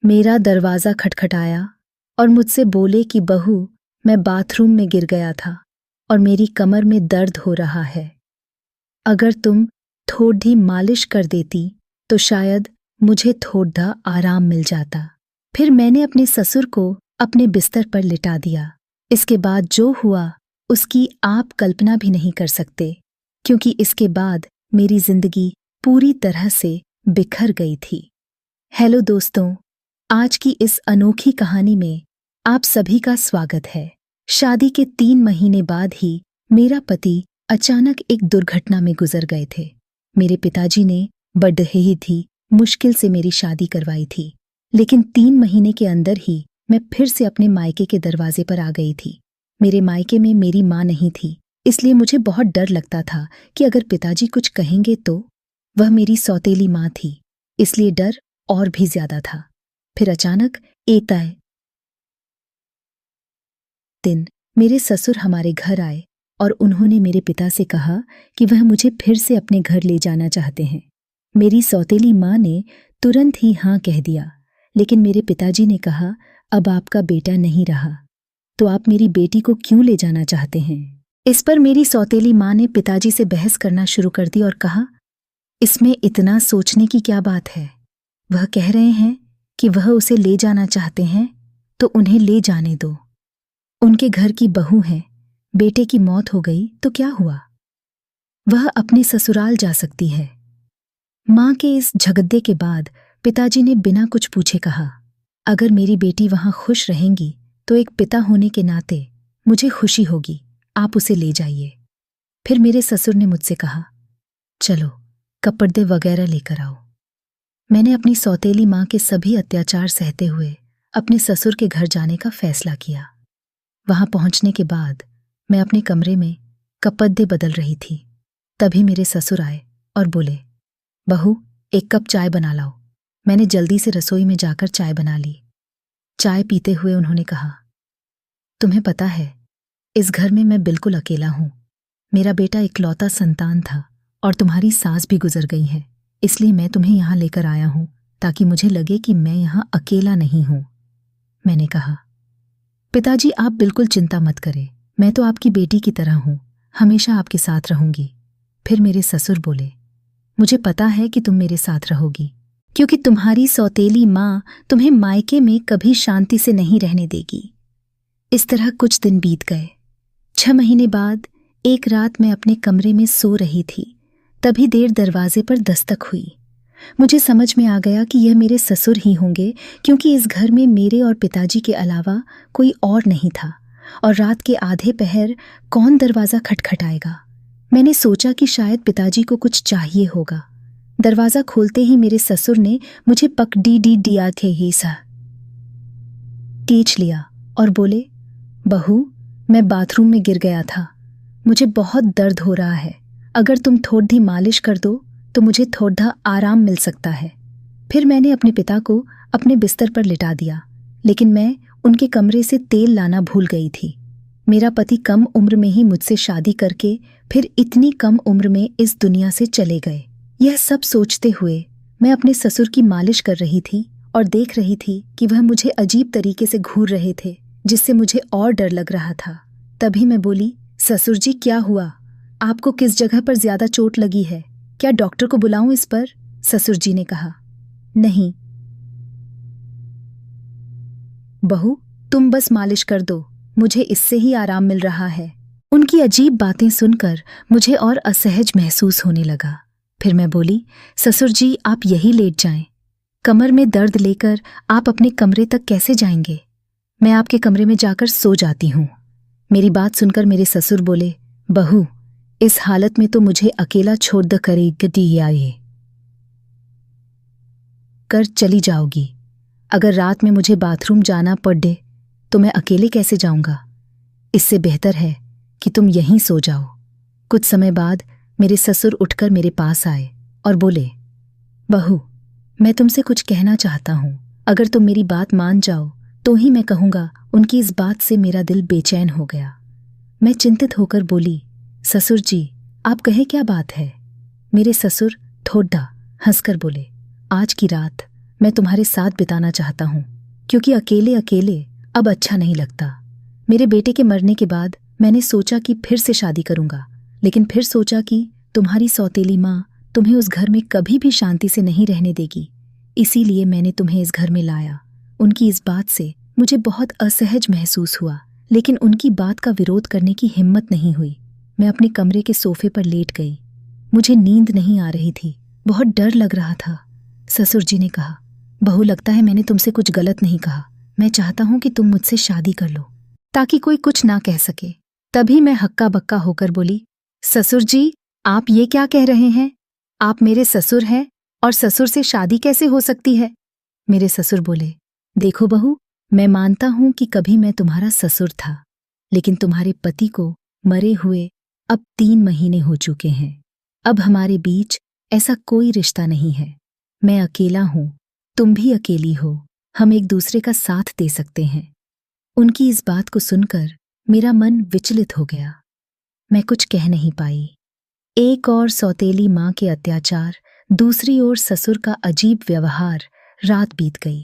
मेरा दरवाज़ा खटखटाया और मुझसे बोले कि बहू, मैं बाथरूम में गिर गया था और मेरी कमर में दर्द हो रहा है। अगर तुम थोड़ी मालिश कर देती तो शायद मुझे थोड़ा आराम मिल जाता। फिर मैंने अपने ससुर को अपने बिस्तर पर लिटा दिया। इसके बाद जो हुआ उसकी आप कल्पना भी नहीं कर सकते, क्योंकि इसके बाद मेरी जिंदगी पूरी तरह से बिखर गई थी। हेलो दोस्तों, आज की इस अनोखी कहानी में आप सभी का स्वागत है। शादी के 3 महीने बाद ही मेरा पति अचानक एक दुर्घटना में गुजर गए थे। मेरे पिताजी ने बड़ी ही मुश्किल से मेरी शादी करवाई थी, लेकिन 3 महीने के अंदर ही मैं फिर से अपने मायके के दरवाजे पर आ गई थी। मेरे मायके में मेरी माँ नहीं थी, इसलिए मुझे बहुत डर लगता था कि अगर पिताजी कुछ कहेंगे तो। वह मेरी सौतेली माँ थी, इसलिए डर और भी ज्यादा था। फिर अचानक एक दिन मेरे ससुर हमारे घर आए और उन्होंने मेरे पिता से कहा कि वह मुझे फिर से अपने घर ले जाना चाहते हैं। मेरी सौतेली माँ ने तुरंत ही हाँ कह दिया, लेकिन मेरे पिताजी ने कहा, अब आपका बेटा नहीं रहा, तो आप मेरी बेटी को क्यों ले जाना चाहते हैं? इस पर मेरी सौतेली माँ ने पिताजी से बहस करना शुरू कर दी और कहा, इसमें इतना सोचने की क्या बात है? वह कह रहे हैं कि वह उसे ले जाना चाहते हैं, तो उन्हें ले जाने दो। उनके घर की बहू है, बेटे की मौत हो गई तो क्या हुआ? वह अपने ससुराल जा सकती है। माँ के इस झगड़े के बाद पिताजी ने बिना कुछ पूछे कहा, अगर मेरी बेटी वहां खुश रहेंगी तो एक पिता होने के नाते मुझे खुशी होगी, आप उसे ले जाइए। फिर मेरे ससुर ने मुझसे कहा, चलो कपड़े वगैरह लेकर आओ। मैंने अपनी सौतेली माँ के सभी अत्याचार सहते हुए अपने ससुर के घर जाने का फैसला किया। वहां पहुंचने के बाद मैं अपने कमरे में कपड़े बदल रही थी। तभी मेरे ससुर आए और बोले, बहू, एक कप चाय बना लाओ। मैंने जल्दी से रसोई में जाकर चाय बना ली। चाय पीते हुए उन्होंने कहा, तुम्हें पता है, इस घर में मैं बिल्कुल अकेला हूं। मेरा बेटा इकलौता संतान था और तुम्हारी सास भी गुजर गई है, इसलिए मैं तुम्हें यहां लेकर आया हूं ताकि मुझे लगे कि मैं यहां अकेला नहीं हूं। मैंने कहा, पिताजी आप बिल्कुल चिंता मत करें, मैं तो आपकी बेटी की तरह हूं, हमेशा आपके साथ रहूंगी। फिर मेरे ससुर बोले, मुझे पता है कि तुम मेरे साथ रहोगी, क्योंकि तुम्हारी सौतेली माँ तुम्हें मायके में कभी शांति से नहीं रहने देगी। इस तरह कुछ दिन बीत गए। 6 महीने बाद एक रात मैं अपने कमरे में सो रही थी, तभी देर दरवाजे पर दस्तक हुई। मुझे समझ में आ गया कि यह मेरे ससुर ही होंगे, क्योंकि इस घर में मेरे और पिताजी के अलावा कोई और नहीं था, और रात के आधे पहर कौन दरवाज़ा खटखटाएगा। मैंने सोचा कि शायद पिताजी को कुछ चाहिए होगा। दरवाज़ा खोलते ही मेरे ससुर ने मुझे पकड़ी दिया थे ही सा खींच लिया और बोले, बहू, मैं बाथरूम में गिर गया था, मुझे बहुत दर्द हो रहा है, अगर तुम थोड़ी मालिश कर दो तो मुझे थोड़ा आराम मिल सकता है। फिर मैंने अपने पिता को अपने बिस्तर पर लिटा दिया, लेकिन मैं उनके कमरे से तेल लाना भूल गई थी। मेरा पति कम उम्र में ही मुझसे शादी करके फिर इतनी कम उम्र में इस दुनिया से चले गए। यह सब सोचते हुए मैं अपने ससुर की मालिश कर रही थी और देख रही थी कि वह मुझे अजीब तरीके से घूर रहे थे, जिससे मुझे और डर लग रहा था। तभी मैं बोली, ससुर जी क्या हुआ? आपको किस जगह पर ज्यादा चोट लगी है? क्या डॉक्टर को बुलाऊं इस पर? ससुर जी ने कहा, नहीं बहू, तुम बस मालिश कर दो, मुझे इससे ही आराम मिल रहा है। उनकी अजीब बातें सुनकर मुझे और असहज महसूस होने लगा। फिर मैं बोली, ससुर जी आप यही लेट जाएं। कमर में दर्द लेकर आप अपने कमरे तक कैसे जाएंगे? मैं आपके कमरे में जाकर सो जाती हूँ। मेरी बात सुनकर मेरे ससुर बोले, बहू, इस हालत में तो मुझे अकेला छोड़ द करेगी ये कर चली जाओगी। अगर रात में मुझे बाथरूम जाना पड़े तो मैं अकेले कैसे जाऊंगा? इससे बेहतर है कि तुम यहीं सो जाओ। कुछ समय बाद मेरे ससुर उठकर मेरे पास आए और बोले, बहू, मैं तुमसे कुछ कहना चाहता हूँ, अगर तुम मेरी बात मान जाओ तो ही मैं कहूँगा। उनकी इस बात से मेरा दिल बेचैन हो गया। मैं चिंतित होकर बोली, ससुर जी आप कहे क्या बात है? मेरे ससुर थोड़ा हंसकर बोले, आज की रात मैं तुम्हारे साथ बिताना चाहता हूँ, क्योंकि अकेले अकेले अब अच्छा नहीं लगता। मेरे बेटे के मरने के बाद मैंने सोचा कि फिर से शादी करूँगा, लेकिन फिर सोचा कि तुम्हारी सौतेली माँ तुम्हें उस घर में कभी भी शांति से नहीं रहने देगी, इसीलिए मैंने तुम्हें इस घर में लाया। उनकी इस बात से मुझे बहुत असहज महसूस हुआ, लेकिन उनकी बात का विरोध करने की हिम्मत नहीं हुई। मैं अपने कमरे के सोफे पर लेट गई। मुझे नींद नहीं आ रही थी, बहुत डर लग रहा था। ससुर जी ने कहा, बहू, लगता है मैंने तुमसे कुछ गलत नहीं कहा। मैं चाहता हूँ कि तुम मुझसे शादी कर लो, ताकि कोई कुछ ना कह सके। तभी मैं हक्का बक्का होकर बोली, ससुर जी, आप ये क्या कह रहे हैं? आप मेरे ससुर हैं और ससुर से शादी कैसे हो सकती है? मेरे ससुर बोले, देखो बहू, मैं मानता हूं कि कभी मैं तुम्हारा ससुर था, लेकिन तुम्हारे पति को मरे हुए अब 3 महीने हो चुके हैं। अब हमारे बीच ऐसा कोई रिश्ता नहीं है। मैं अकेला हूं, तुम भी अकेली हो, हम एक दूसरे का साथ दे सकते हैं। उनकी इस बात को सुनकर मेरा मन विचलित हो गया। मैं कुछ कह नहीं पाई। एक और सौतेली माँ के अत्याचार, दूसरी ओर ससुर का अजीब व्यवहार। रात बीत गई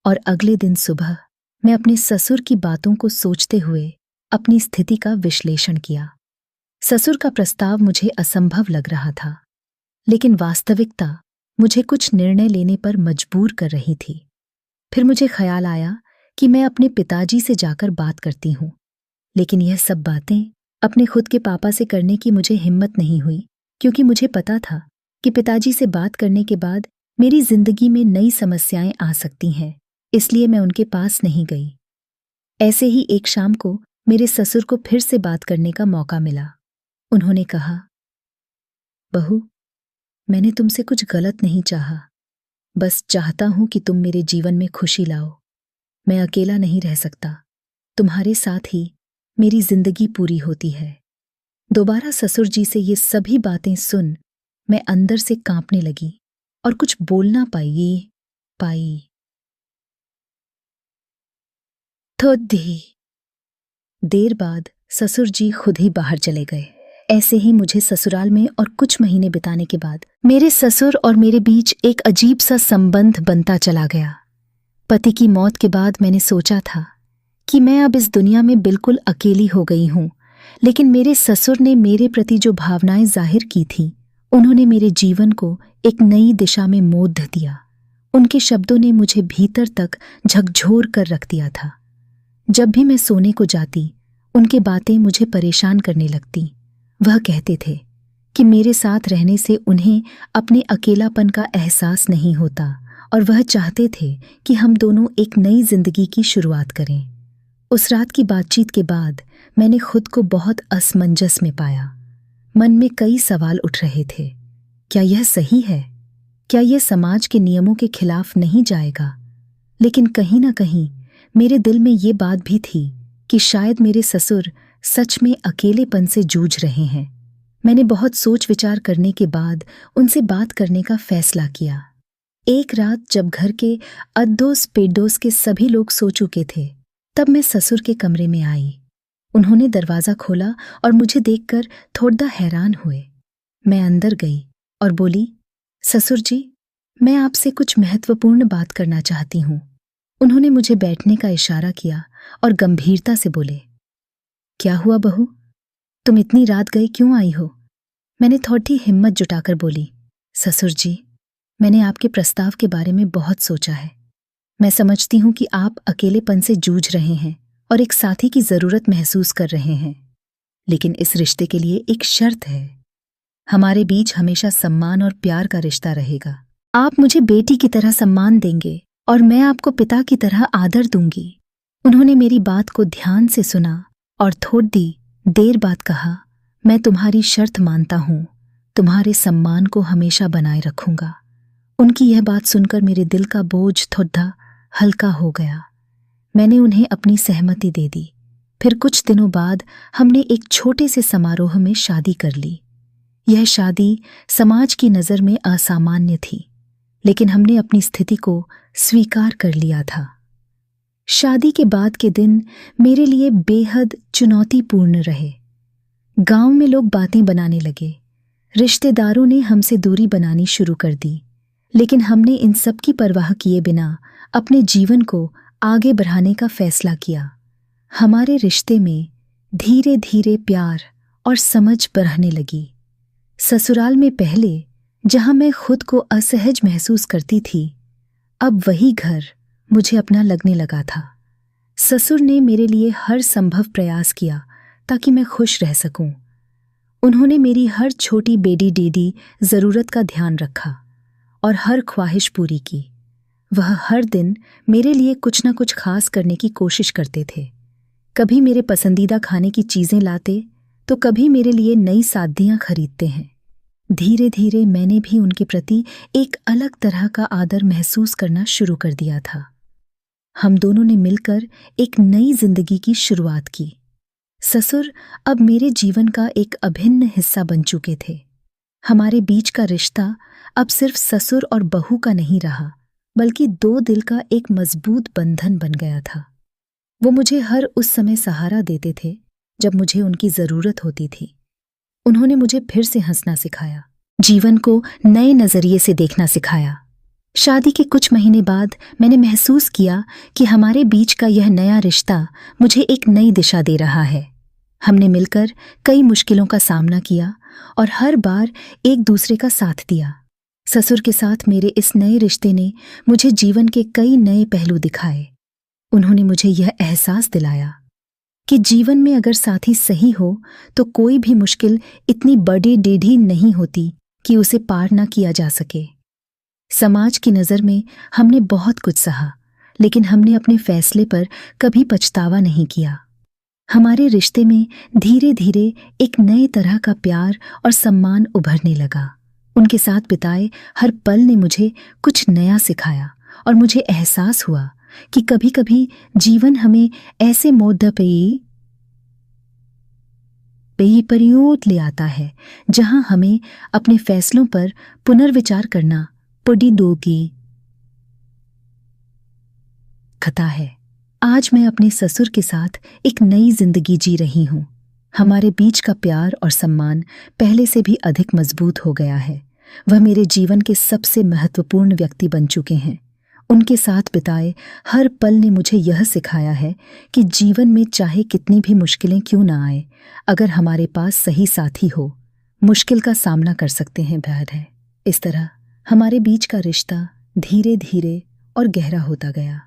और अगले दिन सुबह मैं अपने ससुर की बातों को सोचते हुए अपनी स्थिति का विश्लेषण किया। ससुर का प्रस्ताव मुझे असंभव लग रहा था, लेकिन वास्तविकता मुझे कुछ निर्णय लेने पर मजबूर कर रही थी। फिर मुझे ख्याल आया कि मैं अपने पिताजी से जाकर बात करती हूँ, लेकिन यह सब बातें अपने खुद के पापा से करने की मुझे हिम्मत नहीं हुई, क्योंकि मुझे पता था कि पिताजी से बात करने के बाद मेरी जिंदगी में नई समस्याएं आ सकती हैं, इसलिए मैं उनके पास नहीं गई। ऐसे ही एक शाम को मेरे ससुर को फिर से बात करने का मौका मिला। उन्होंने कहा, बहू, मैंने तुमसे कुछ गलत नहीं चाहा, बस चाहता हूं कि तुम मेरे जीवन में खुशी लाओ। मैं अकेला नहीं रह सकता, तुम्हारे साथ ही मेरी जिंदगी पूरी होती है। दोबारा ससुर जी से ये सभी बातें सुन मैं अंदर से कांपने लगी और कुछ बोल ना पाई। थोड़ी देर बाद ससुर जी खुद ही बाहर चले गए। ऐसे ही मुझे ससुराल में और कुछ महीने बिताने के बाद मेरे ससुर और मेरे बीच एक अजीब सा संबंध बनता चला गया। पति की मौत के बाद मैंने सोचा था कि मैं अब इस दुनिया में बिल्कुल अकेली हो गई हूँ, लेकिन मेरे ससुर ने मेरे प्रति जो भावनाएं जाहिर की थीं, उन्होंने मेरे जीवन को एक नई दिशा में मोड़ दिया। उनके शब्दों ने मुझे भीतर तक झकझोर कर रख दिया था। जब भी मैं सोने को जाती, उनकी बातें मुझे परेशान करने लगती। वह कहते थे कि मेरे साथ रहने से उन्हें अपने अकेलापन का एहसास नहीं होता और वह चाहते थे कि हम दोनों एक नई जिंदगी की शुरुआत करें। उस रात की बातचीत के बाद मैंने खुद को बहुत असमंजस में पाया। मन में कई सवाल उठ रहे थे। क्या यह सही है? क्या यह समाज के नियमों के खिलाफ नहीं जाएगा? लेकिन कहीं ना कहीं मेरे दिल में ये बात भी थी कि शायद मेरे ससुर सच में अकेलेपन से जूझ रहे हैं। मैंने बहुत सोच विचार करने के बाद उनसे बात करने का फैसला किया। एक रात जब घर के अद्दोस पेड्डोस के सभी लोग सो चुके थे, तब मैं ससुर के कमरे में आई। उन्होंने दरवाज़ा खोला और मुझे देखकर थोड़ा हैरान हुए। मैं अंदर गई और बोली, ससुर जी, मैं आपसे कुछ महत्वपूर्ण बात करना चाहती हूँ। उन्होंने मुझे बैठने का इशारा किया और गंभीरता से बोले, क्या हुआ बहू, तुम इतनी रात गए क्यों आई हो? मैंने थोड़ी हिम्मत जुटाकर बोली, ससुर जी, मैंने आपके प्रस्ताव के बारे में बहुत सोचा है। मैं समझती हूँ कि आप अकेलेपन से जूझ रहे हैं और एक साथी की जरूरत महसूस कर रहे हैं, लेकिन इस रिश्ते के लिए एक शर्त है। हमारे बीच हमेशा सम्मान और प्यार का रिश्ता रहेगा। आप मुझे बेटी की तरह सम्मान देंगे और मैं आपको पिता की तरह आदर दूंगी। उन्होंने मेरी बात को ध्यान से सुना और थोड़ी देर बाद कहा, मैं तुम्हारी शर्त मानता हूँ, तुम्हारे सम्मान को हमेशा बनाए रखूंगा। उनकी यह बात सुनकर मेरे दिल का बोझ थोड़ा हल्का हो गया। मैंने उन्हें अपनी सहमति दे दी। फिर कुछ दिनों बाद हमने एक छोटे से समारोह में शादी कर ली। यह शादी समाज की नज़र में असामान्य थी, लेकिन हमने अपनी स्थिति को स्वीकार कर लिया था। शादी के बाद के दिन मेरे लिए बेहद चुनौतीपूर्ण रहे। गांव में लोग बातें बनाने लगे। रिश्तेदारों ने हमसे दूरी बनानी शुरू कर दी, लेकिन हमने इन सब की परवाह किए बिना अपने जीवन को आगे बढ़ाने का फैसला किया। हमारे रिश्ते में धीरे धीरे प्यार और समझ बढ़ने लगी। ससुराल में पहले जहां मैं खुद को असहज महसूस करती थी, अब वही घर मुझे अपना लगने लगा था। ससुर ने मेरे लिए हर संभव प्रयास किया ताकि मैं खुश रह सकूं। उन्होंने मेरी हर छोटी बेडी डेडी ज़रूरत का ध्यान रखा और हर ख्वाहिश पूरी की। वह हर दिन मेरे लिए कुछ न कुछ खास करने की कोशिश करते थे। कभी मेरे पसंदीदा खाने की चीज़ें लाते तो कभी मेरे लिए नई सादियाँ खरीदते हैं। धीरे धीरे मैंने भी उनके प्रति एक अलग तरह का आदर महसूस करना शुरू कर दिया था। हम दोनों ने मिलकर एक नई जिंदगी की शुरुआत की। ससुर अब मेरे जीवन का एक अभिन्न हिस्सा बन चुके थे। हमारे बीच का रिश्ता अब सिर्फ ससुर और बहू का नहीं रहा, बल्कि दो दिल का एक मजबूत बंधन बन गया था। वो मुझे हर उस समय सहारा देते थे जब मुझे उनकी जरूरत होती थी। उन्होंने मुझे फिर से हंसना सिखाया, जीवन को नए नजरिए से देखना सिखाया। शादी के कुछ महीने बाद मैंने महसूस किया कि हमारे बीच का यह नया रिश्ता मुझे एक नई दिशा दे रहा है। हमने मिलकर कई मुश्किलों का सामना किया और हर बार एक दूसरे का साथ दिया। ससुर के साथ मेरे इस नए रिश्ते ने मुझे जीवन के कई नए पहलू दिखाए। उन्होंने मुझे यह एहसास दिलाया कि जीवन में अगर साथी सही हो तो कोई भी मुश्किल इतनी बड़ी टेढ़ी नहीं होती कि उसे पार न किया जा सके। समाज की नज़र में हमने बहुत कुछ सहा, लेकिन हमने अपने फैसले पर कभी पछतावा नहीं किया। हमारे रिश्ते में धीरे धीरे एक नए तरह का प्यार और सम्मान उभरने लगा। उनके साथ बिताए हर पल ने मुझे कुछ नया सिखाया और मुझे एहसास हुआ कि कभी कभी जीवन हमें ऐसे मोड़ पर ले आता है जहां हमें अपने फैसलों पर पुनर्विचार करना खता है। आज मैं अपने ससुर के साथ एक नई जिंदगी जी रही हूँ। हमारे बीच का प्यार और सम्मान पहले से भी अधिक मजबूत हो गया है। वह मेरे जीवन के सबसे महत्वपूर्ण व्यक्ति बन चुके हैं। उनके साथ बिताए हर पल ने मुझे यह सिखाया है कि जीवन में चाहे कितनी भी मुश्किलें क्यों ना आए, अगर हमारे पास सही साथी हो, मुश्किल का सामना कर सकते हैं। भैर है इस तरह हमारे बीच का रिश्ता धीरे धीरे और गहरा होता गया।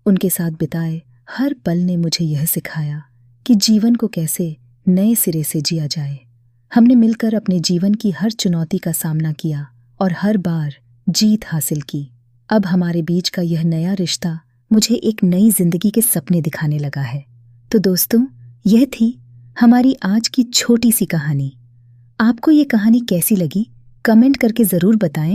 उनके साथ बिताए हर पल ने मुझे यह सिखाया कि जीवन को कैसे नए सिरे से जिया जाए। हमने मिलकर अपने जीवन की हर चुनौती का सामना किया और हर बार जीत हासिल की। अब हमारे बीच का यह नया रिश्ता मुझे एक नई जिंदगी के सपने दिखाने लगा है। तो दोस्तों, यह थी हमारी आज की छोटी सी कहानी। आपको ये कहानी कैसी लगी, कमेंट करके ज़रूर बताएं।